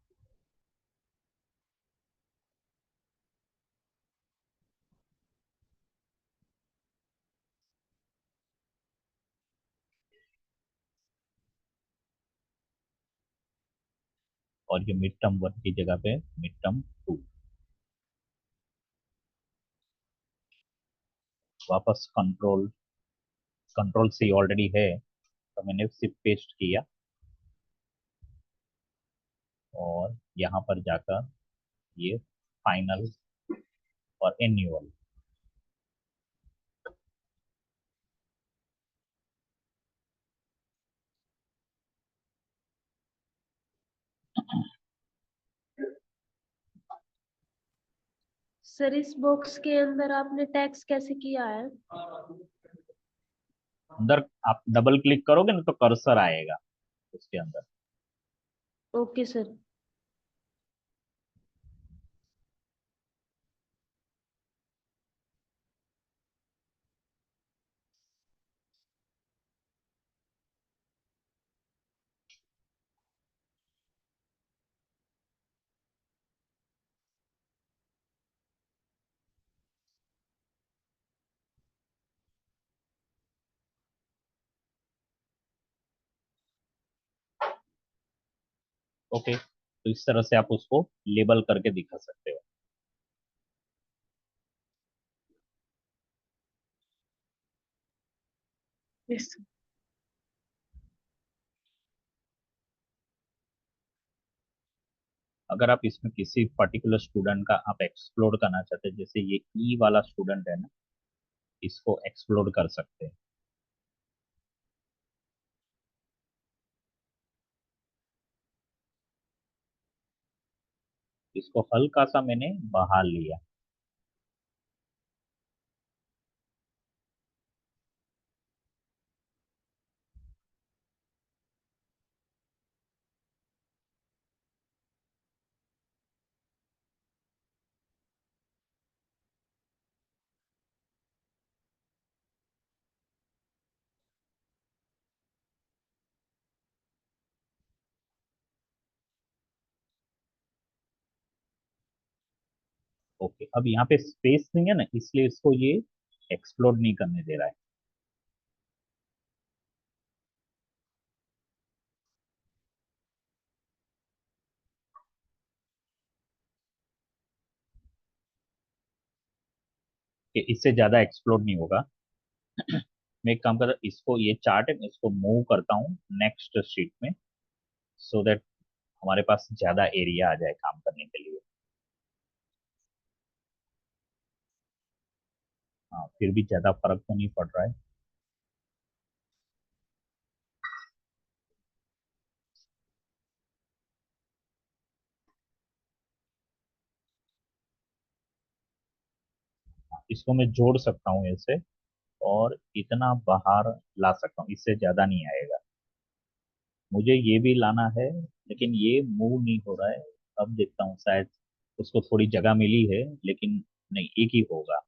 और ये मिड टर्म 1 की जगह पे मिड टर्म 2। वापस कंट्रोल, कंट्रोल सी ऑलरेडी है तो मैंने सिर्फ पेस्ट किया और यहाँ पर जाकर ये फाइनल और एन्युअल। सर इस बॉक्स के अंदर आपने टैक्स कैसे किया है? अंदर आप डबल क्लिक करोगे ना तो कर्सर आएगा उसके अंदर। Okay sir. ओके, तो इस तरह से आप उसको लेबल करके दिखा सकते हो। यस। अगर आप इसमें किसी पर्टिकुलर स्टूडेंट का आप एक्सप्लोर करना चाहते हैं, जैसे ये ई वाला स्टूडेंट है ना, इसको एक्सप्लोर कर सकते हैं। इसको हल्का सा मैंने बाहर लिया। ओके, अब यहाँ पे स्पेस नहीं है ना, इसलिए इसको ये एक्सप्लोर नहीं करने दे रहा है। कि इससे ज्यादा एक्सप्लोर नहीं होगा। मैं एक काम कर, इसको ये चार्ट है, मैं इसको मूव करता हूँ नेक्स्ट शीट में, सो दैट हमारे पास ज्यादा एरिया आ जाए काम करने के लिए। हाँ, फिर भी ज्यादा फर्क तो नहीं पड़ रहा है। इसको मैं जोड़ सकता हूँ ऐसे, और इतना बाहर ला सकता हूँ, इससे ज्यादा नहीं आएगा। मुझे ये भी लाना है, लेकिन ये मूव नहीं हो रहा है। अब देखता हूँ, शायद उसको थोड़ी जगह मिली है, लेकिन नहीं, एक ही होगा।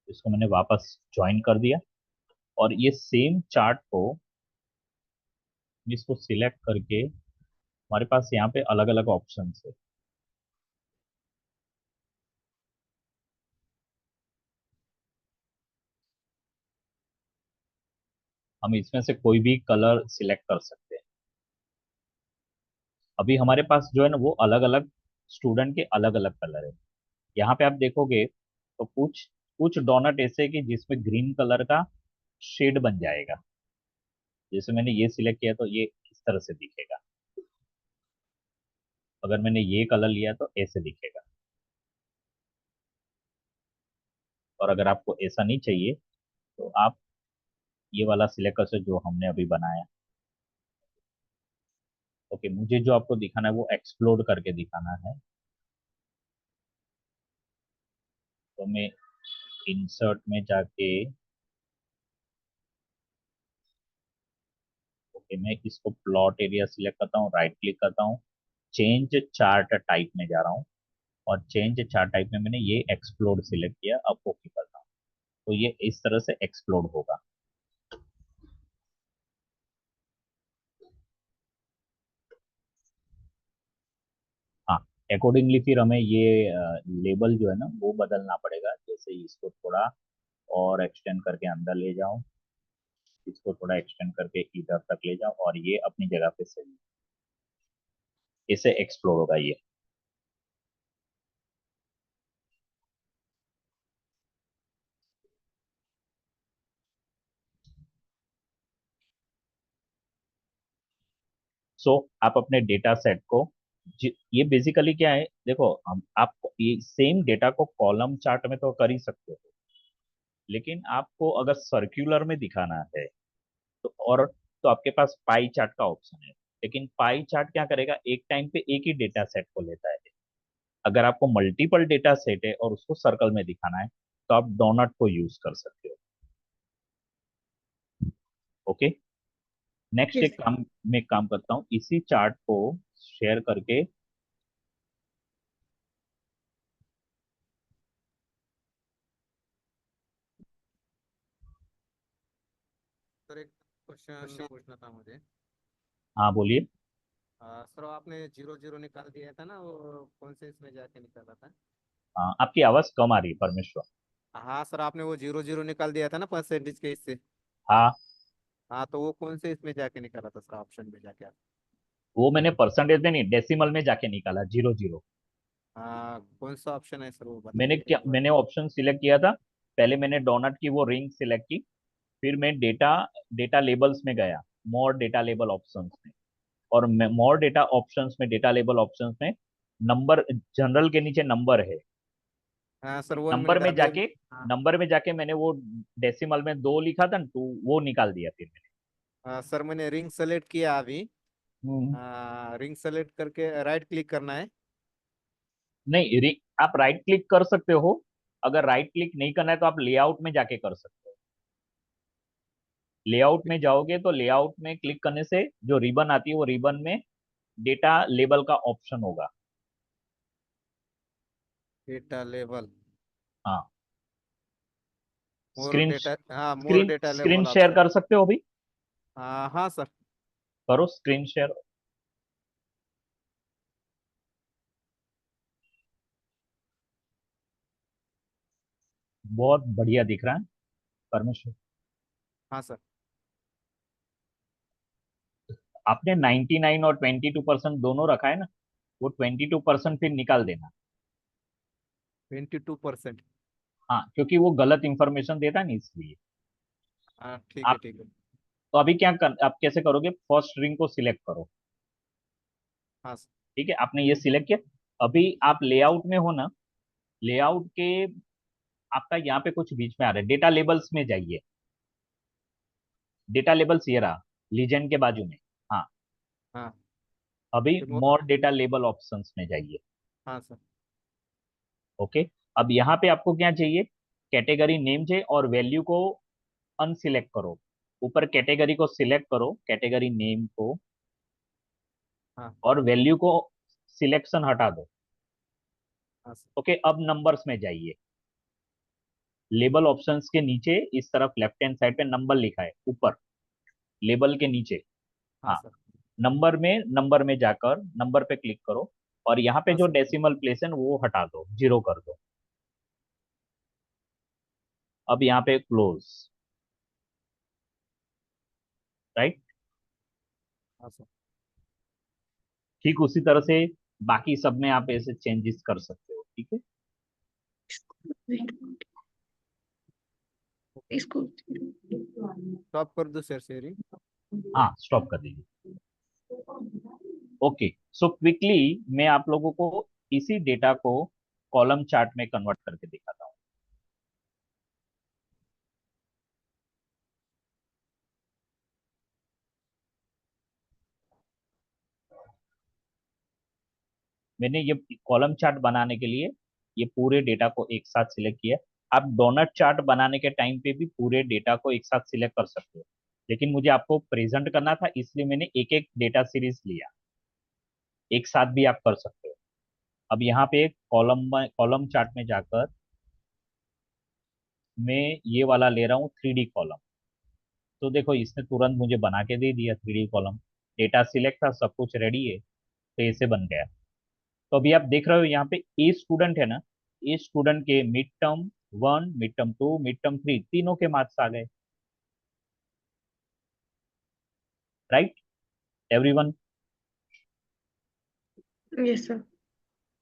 इसको मैंने वापस ज्वाइन कर दिया, और ये सेम चार्ट को इसको सिलेक्ट करके, हमारे पास यहाँ पे अलग अलग ऑप्शन है। हम इसमें से कोई भी कलर सिलेक्ट कर सकते हैं। अभी हमारे पास जो है ना, वो अलग अलग स्टूडेंट के अलग अलग कलर है। यहाँ पे आप देखोगे तो कुछ कुछ डोनट ऐसे है कि जिसमें ग्रीन कलर का शेड बन जाएगा। जैसे मैंने ये सिलेक्ट किया तो ये इस तरह से दिखेगा। अगर मैंने ये कलर लिया तो ऐसे दिखेगा। और अगर आपको ऐसा नहीं चाहिए, तो आप ये वाला सिलेक्ट कर सकते, जो हमने अभी बनाया। ओके, मुझे जो आपको दिखाना है वो एक्सप्लोर करके दिखाना है। तो मैं इंसर्ट में जाके, ओके, मैं इसको प्लॉट एरिया सिलेक्ट करता हूँ, राइट क्लिक करता हूँ, चेंज चार्ट टाइप में जा रहा हूँ, और चेंज चार्ट टाइप में मैंने ये एक्सप्लोड सिलेक्ट किया। अब ओके करता हूँ, तो ये इस तरह से एक्सप्लोड होगा। हाँ, अकॉर्डिंगली फिर हमें ये लेबल जो है ना वो बदलना पड़ेगा। जैसे इसको थोड़ा और एक्सटेंड करके अंदर ले जाओ, इसको थोड़ा एक्सटेंड करके इधर तक ले जाओ, और ये अपनी जगह पे सही है। इसे एक्सप्लोर होगा ये। सो आप अपने डेटा सेट को, ये बेसिकली क्या है, देखो, हम आप ये सेम डेटा को कॉलम चार्ट में तो कर ही सकते हो, लेकिन आपको अगर सर्कुलर में दिखाना है, तो और तो आपके पास पाई चार्ट का ऑप्शन है। लेकिन पाई चार्ट क्या करेगा, एक टाइम पे एक ही डेटा सेट को लेता है। अगर आपको मल्टीपल डेटा सेट है और उसको सर्कल में दिखाना है, तो आप डोनट को यूज कर सकते हो। ओके, नेक्स्ट यस एक काम, मैं एक काम करता हूँ, इसी चार्ट को शेयर करके। सर एक क्वेश्चन पूछना था मुझे। हाँ, बोलिए। सर आपने जीरो जीरो निकाल दिया था ना, वो कौन से इसमें जाके निकाला था? आपकी आवाज कम आ रही है, परमेश्वर। हाँ सर, आपने वो जीरो जीरो निकाल दिया था ना परसेंटेज के इससे। हाँ, हाँ, तो वो कौन से इसमें जाके निकाला था सर, ऑप्शन में जाके? वो मैंने परसेंटेज में नहीं, डेसिमल में जाके निकाला, 0 0। हाँ, कौन सा ऑप्शन है सर, वो मैंने बताइए क्या, एक बार। मैंने ऑप्शन सिलेक्ट किया था। पहले मैंने डोनट की वो रिंग सिलेक्ट की, फिर मैं डेटा डेटा लेबल्स में गया, मोर डेटा लेबल ऑप्शंस में, और मोर डेटा ऑप्शंस में, डेटा लेबल ऑप्शंस में नंबर, जनरल के नीचे नंबर है। हाँ सर, वो मैंने नंबर में अभी। जाके हाँ। नंबर में जाके मैंने वो डेसिमल में 2 लिखा था ना, तो वो निकाल दिया फिर मैंने। सर मैंने रिंग सेलेक्ट किया अभी। हम्म। रिंग सेलेक्ट करके राइट क्लिक करना है। नहीं, आप राइट क्लिक कर सकते हो। अगर राइट क्लिक नहीं करना है तो आप लेआउट में जाके कर सकते हो। लेआउट में जाओगे तो लेआउट में क्लिक करने से जो रिबन आती है, वो रिबन में डेटा लेबल का ऑप्शन होगा। Data level. हाँ, मोर स्क्रीन डेटा, हाँ, मोर screen data screen level share option. कर सकते हो अभी। हाँ सर। करो स्क्रीन शेयर। बहुत बढ़िया दिख रहा है, परमेश्वर। हाँ सर। आपने 99 और 22% दोनों रखा है ना। वो 22% फिर निकाल देना। 22%। हाँ, क्योंकि वो गलत इंफॉर्मेशन देता है ना, इसलिए। हाँ ठीक है आप ठीक है। तो अभी आप कैसे करोगे, फर्स्ट रिंग को सिलेक्ट करो। हाँ सर। ठीक है, आपने ये सिलेक्ट किया। अभी आप लेआउट में हो ना, लेआउट के आपका यहाँ पे कुछ बीच में आ रहा है, डेटा लेबल्स में जाइए। डेटा लेबल्स ये रहा, लीजेंड के बाजू में। हाँ, हाँ अभी फिर वो। मोर डेटा लेबल ऑप्शंस में जाइए। हाँ सर। ओके, अब यहाँ पे आपको क्या चाहिए, कैटेगरी नेम चाहिए और वैल्यू को अनसिलेक्ट करो। ऊपर कैटेगरी को सिलेक्ट करो, कैटेगरी नेम को, हाँ और वैल्यू को सिलेक्शन हटा दो। हाँ सर। ओके, अब नंबर्स में जाइए। लेबल ऑप्शंस के नीचे इस तरफ लेफ्ट हैंड साइड पे नंबर लिखा है, ऊपर लेबल के नीचे। हाँ हाँ, सर। नंबर में जाकर नंबर पे क्लिक करो, और यहाँ पे हाँ जो सर। डेसिमल प्लेस है वो हटा दो, 0 कर दो। अब यहाँ पे क्लोज। राइट। हाँ सर। ठीक उसी तरह से बाकी सब में आप ऐसे चेंजेस कर सकते हो। ठीक है, इसको स्टॉप कर दो सर शेयरिंग। हाँ स्टॉप कर दीजिए। ओके, सो क्विकली मैं आप लोगों को इसी डेटा को कॉलम चार्ट में कन्वर्ट करके दिखाता हूँ। मैंने ये कॉलम चार्ट बनाने के लिए ये पूरे डेटा को एक साथ सिलेक्ट किया। आप डोनट चार्ट बनाने के टाइम पे भी पूरे डेटा को एक साथ सिलेक्ट कर सकते हो, लेकिन मुझे आपको प्रेजेंट करना था, इसलिए मैंने एक एक डेटा सीरीज लिया। एक साथ भी आप कर सकते हो। अब यहाँ पे कॉलम चार्ट में जाकर मैं ये वाला ले रहा हूँ 3D कॉलम। तो देखो, इसने तुरंत मुझे बना के दे दिया 3D कॉलम। डेटा सिलेक्ट था, सब कुछ रेडी है, तो ऐसे बन गया। तो अभी आप देख रहे हो यहाँ पे ए स्टूडेंट है ना, ए स्टूडेंट के mid term 1, mid term 2, mid term 3 तीनों के मार्क्स आ गए। Right everyone? Yes sir.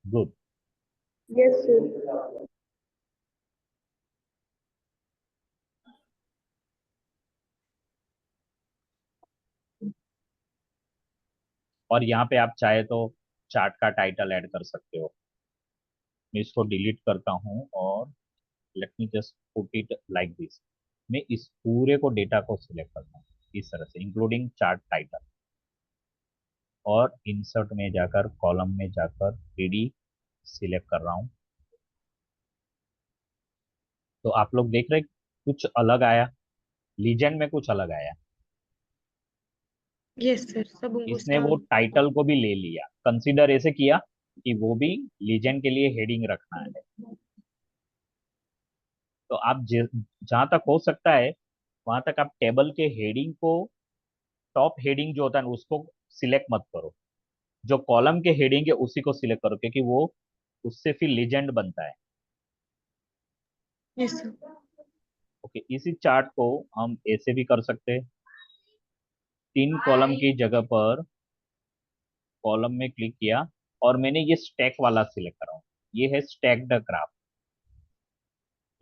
Good. Yes sir. और यहाँ पे आप चाहे तो चार्ट का टाइटल ऐड कर सकते हो। मैं इसको डिलीट करता हूँ और let me just put it like this. मैं इस पूरे को डेटा को सिलेक्ट करता हूँ इस तरह से, इंक्लूडिंग चार्ट टाइटल, और इंसर्ट में जाकर कॉलम में जाकर 3D सिलेक्ट कर रहा हूँ। तो आप लोग देख रहे हैं, कुछ अलग आया, लीजेंड में कुछ अलग आया। यस सर, सब उनको इसने स्टार। वो टाइटल को भी ले लिया, कंसीडर ऐसे किया कि वो भी लीजेंड के लिए हेडिंग रखना है। तो आप जहां तक हो सकता है वहां तक आप टेबल के हेडिंग को, टॉप हेडिंग जो होता है ना, उसको सिलेक्ट मत करो। जो कॉलम के हेडिंग है उसी को सिलेक्ट करो, क्योंकि वो उससे फिर लीजेंड बनता है। Yes sir. ओके, इसी चार्ट को हम ऐसे भी कर सकते हैं। 3 कॉलम की जगह पर कॉलम में क्लिक किया, और मैंने ये स्टैक वाला सिलेक्ट करा हूँ। ये है स्टैक्ड ग्राफ,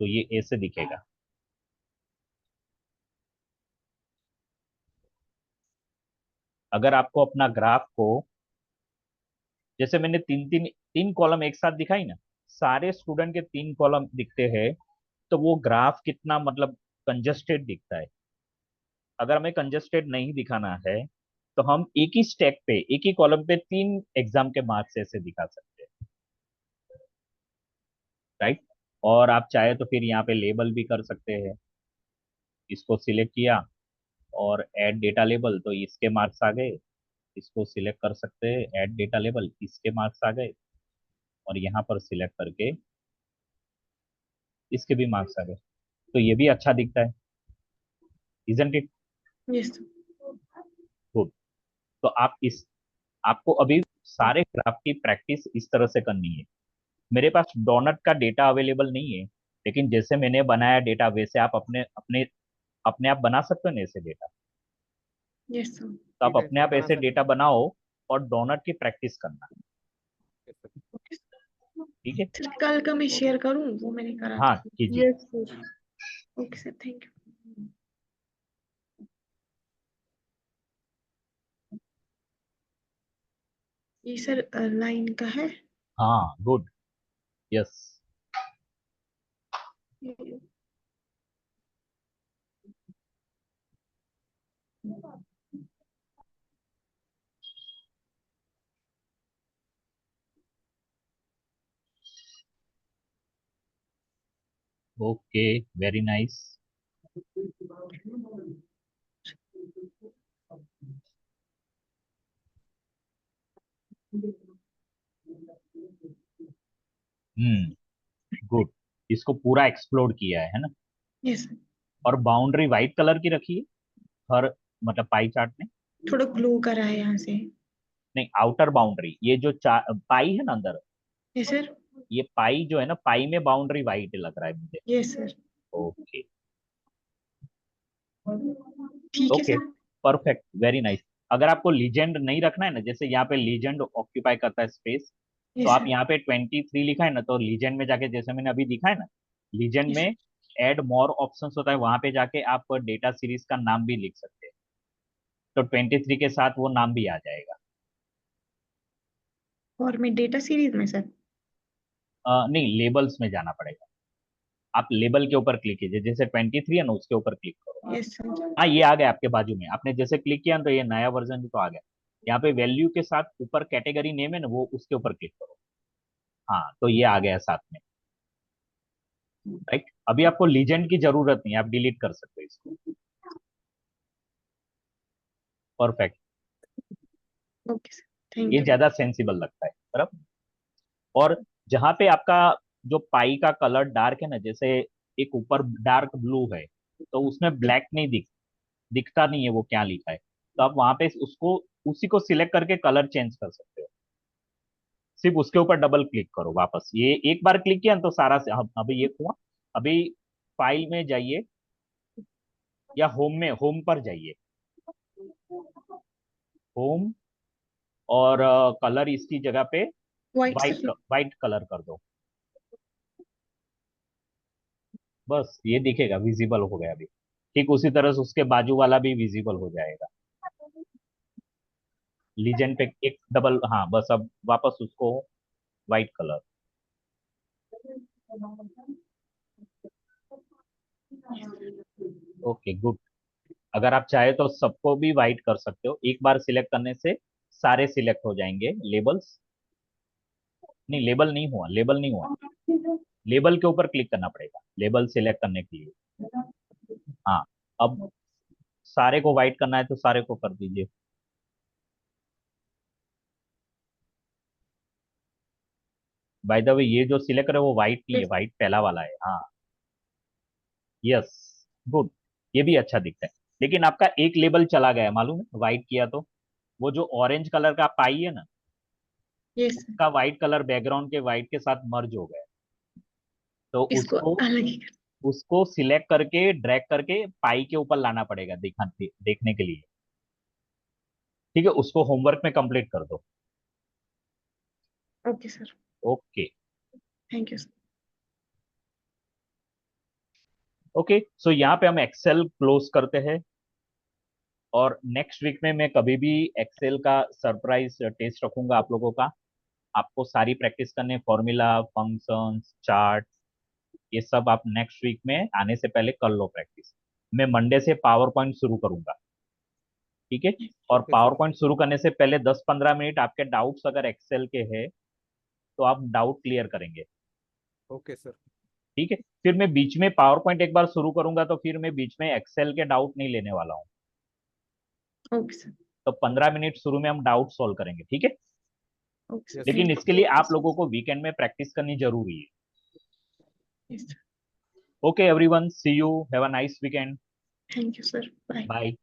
तो ये ऐसे दिखेगा। अगर आपको अपना ग्राफ को, जैसे मैंने तीन कॉलम एक साथ दिखाई ना, सारे स्टूडेंट के 3 कॉलम दिखते हैं, तो वो ग्राफ कितना मतलब कंजस्टेड दिखता है। अगर हमें कंजस्टेड नहीं दिखाना है, तो हम एक ही स्टैक पे, एक ही कॉलम पे 3 एग्जाम के मार्क्स ऐसे दिखा सकते हैं। राइट। और आप चाहे तो फिर यहाँ पे लेबल भी कर सकते हैं। इसको सिलेक्ट किया और ऐड डेटा लेबल, तो इसके मार्क्स आ गए। इसको सिलेक्ट कर सकते हैं, ऐड डेटा लेबल, इसके मार्क्स आ गए। और यहाँ पर सिलेक्ट करके इसके भी मार्क्स आ गए। तो ये भी अच्छा दिखता है, इजंट इट? Yes good. तो आपको अभी सारे ग्राफ की प्रैक्टिस इस तरह से करनी है। मेरे पास डोनट का डेटा अवेलेबल नहीं है, लेकिन जैसे मैंने बनाया डेटा वैसे आप अपने अपने अपने आप बना सकते हो ना ऐसे डेटा। Yes sir. तो आप ठीक है अपने सर, आप बना ऐसे सकते। डेटा बनाओ और डोनट की प्रैक्टिस करना। सर। ठीक है, सर कल का मैं शेयर करूं, वो मैंने करा हाँ था। कीजिए। Yes, sir. Okay sir, thank you. ये सर लाइन का है। हाँ good, yes. Okay, very nice. Good, इसको पूरा एक्सप्लोर किया है ना। यस, और बाउंड्री व्हाइट कलर की रखी है हर, मतलब पाई चार्ट में। थोड़ा ग्लो करा है यहाँ से। नहीं, आउटर बाउंड्री, ये जो पाई है ना अंदर, यस सर। ये पाई जो है ना, पाई में बाउंड्री व्हाइट लग रहा है मुझे। Yes sir. ओके ठीक है okay, sir. Perfect, very nice. अगर आपको लीजेंड नहीं रखना है ना, जैसे यहाँ पे लीजेंड ऑक्यूपाई करता है स्पेस, तो यस आप सर। यहाँ पे 23 लिखा है ना, तो लीजेंड में जाके, जैसे मैंने अभी दिखा है ना, लीजेंड यस में ऐड मोर ऑप्शंस होता है, वहां पे जाके आप डेटा सीरीज का नाम भी लिख सकते हैं, तो 23 के साथ वो नाम भी आ जाएगा। और मैं डेटा सीरीज में सर। नहीं, लेबल्स में जाना पड़ेगा। आप लेबल के ऊपर क्लिक कीजिए, जैसे 23 है ना, उसके ऊपर क्लिक करो। Yes sir. हाँ, ये आ गया आपके बाजू में, आपने जैसे क्लिक किया ना, तो ये नया वर्जन तो आ गया। यहाँ पे वैल्यू के साथ ऊपर कैटेगरी नेम है ना, वो उसके ऊपर क्लिक करो। हाँ, तो ये आ गया साथ में। राइट, अभी आपको लीजेंड की जरूरत नहीं है, आप डिलीट कर सकते हो इसको। परफेक्ट, ओके सर, थैंक ये यू। ज्यादा सेंसिबल लगता है बराबर। और जहाँ पे आपका जो पाई का कलर डार्क है ना, जैसे एक ऊपर डार्क ब्लू है, तो उसमें ब्लैक नहीं दिखता नहीं है वो क्या लिखा है, तो आप वहां पे उसको, उसी को सिलेक्ट करके कलर चेंज कर सकते हो। सिर्फ उसके ऊपर डबल क्लिक करो वापस, ये एक बार क्लिक किया ना तो सारा अभी ये हुआ। अभी फाइल में जाइए, या होम में, होम पर जाइए, होम, और कलर इसकी जगह पे white white sir. White colour कर दो। बस ये दिखेगा, विजिबल हो गया अभी। ठीक उसी तरह से उसके बाजू वाला भी विजिबल हो जाएगा। लीजेंड पे एक डबल, हाँ बस, अब वापस उसको वाइट कलर। Okay good. अगर आप चाहे तो सबको भी वाइट कर सकते हो, एक बार सिलेक्ट करने से सारे सिलेक्ट हो जाएंगे लेबल्स। नहीं, लेबल नहीं हुआ, लेबल नहीं हुआ। लेबल के ऊपर क्लिक करना पड़ेगा लेबल सिलेक्ट करने के लिए। हाँ, अब सारे को वाइट करना है तो सारे को कर दीजिए। बाय द वे, ये जो सिलेक्ट है वो वाइट नहीं है, यस। वाइट पहला वाला है। हाँ, यस, गुड, ये भी अच्छा दिखता है। लेकिन आपका एक लेबल चला गया मालूम है, वाइट किया तो, वो जो ऑरेंज कलर का पाई है ना, यस सर। उसका वाइट कलर बैकग्राउंड के वाइट के साथ मर्ज हो गया। तो इसको उसको अलग ही कर। उसको सिलेक्ट करके ड्रैग करके पाई के ऊपर लाना पड़ेगा, देखने के लिए। ठीक है, उसको होमवर्क में कंप्लीट कर दो। Okay sir, okay thank you sir. Okay, so यहाँ पे हम एक्सेल क्लोज करते हैं, और नेक्स्ट वीक में मैं कभी भी एक्सेल का सरप्राइज टेस्ट रखूंगा आप लोगों का। आपको सारी प्रैक्टिस करने, फॉर्मूला, फंक्शंस, चार्ट, ये सब आप नेक्स्ट वीक में आने से पहले कर लो प्रैक्टिस। मैं मंडे से पावर पॉइंट शुरू करूंगा। ठीक है, और ओके पावर सर। पॉइंट शुरू करने से पहले 10-15 मिनट आपके डाउट्स अगर एक्सेल के हैं तो आप डाउट क्लियर करेंगे। Okay sir. ठीक है, फिर मैं बीच में पावर पॉइंट एक बार शुरू करूंगा, तो फिर मैं बीच में एक्सेल के डाउट नहीं लेने वाला हूँ। Okay sir. तो 15 मिनट शुरू में हम डाउट सॉल्व करेंगे, ठीक है। ओके सर, यस लेकिन सर। इसके लिए आप लोगों को वीकेंड में प्रैक्टिस करनी जरूरी है। Yes sir. Okay everyone, see you, have a nice weekend, thank you sir, bye. Bye.